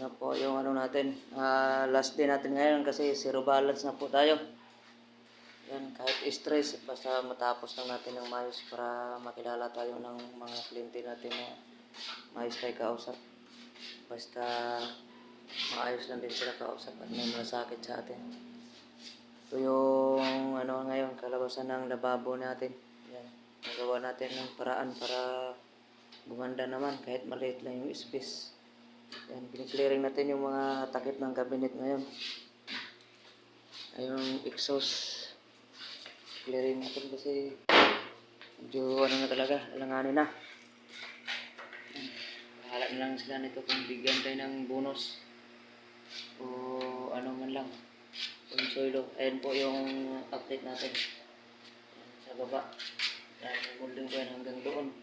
Na po yung ano natin, last day natin ngayon kasi zero balance na po tayo. Yan, kahit stress, basta matapos lang natin ng maayos para makilala tayo ng mga kliyente natin na maayos tayo kausap. Basta maayos lang din sila kausap at may masakit sa atin. Ito yung ano ngayon, kalabasan ng lababo natin. Yan, nagawa natin ng paraan para gumanda naman kahit maliit lang yung space. Yan, clearing natin yung mga takip ng cabinet ngayon. Ay yung exhaust. Clearing natin kasi medyo ano na talaga, alanganin na. Bahala na lang sila nito kung bigyan tayo ng bonus o ano man lang. Consuelo. Ayan po yung update natin. Ayan, sa baba. Yan, mulding ko yan hanggang doon.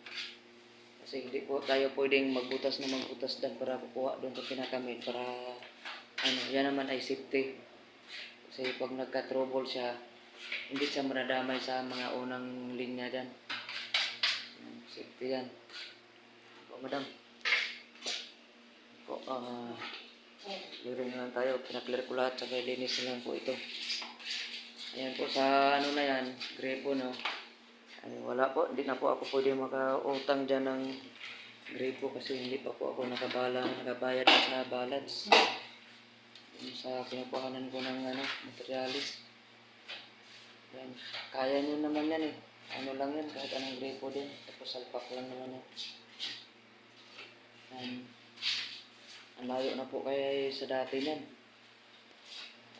Kasi hindi po tayo pwedeng magbutas dyan para kukuha doon sa pinakamid para ano, yan naman ay safety. Kasi pag nagka-trouble siya, hindi siya manadamay sa mga unang linya dyan. Safety yan. Po, madam. Po, clearing na lang tayo. Pinaklear ko lahat. Saka linis na lang po ito. Ayan po sa ano na yan, grepo no. Ay, wala po. Hindi na po ako pwede makautang dyan ng grepo kasi hindi pa po ako nakabayad sa balance. Sa pinupuhanan ko ng ano, materialis. Yan. Kaya nyo naman yan eh. Ano lang yan, kahit anong grepo din. Tapos salpak lang naman yan. Ang layo na po kaya sa dati yan.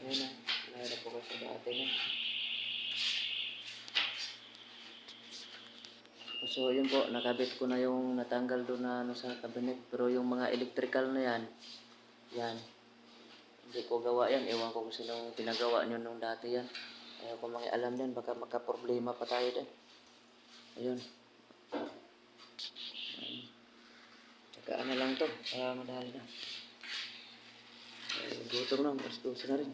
Ayun na, layo na po kaya sa dati yan. So yun po, nakabit ko na yung natanggal doon na ano, sa cabinet. Pero yung mga electrical na yan, yan. Hindi ko gawa yan. Ewan ko kung sinong pinagawa nyo nung dati yan. Ayaw ko alam yan. Baka makaproblema pa tayo din. Ayun. Tsaka ano lang to. Para madali na. Gutom na. Mas gusto na rin.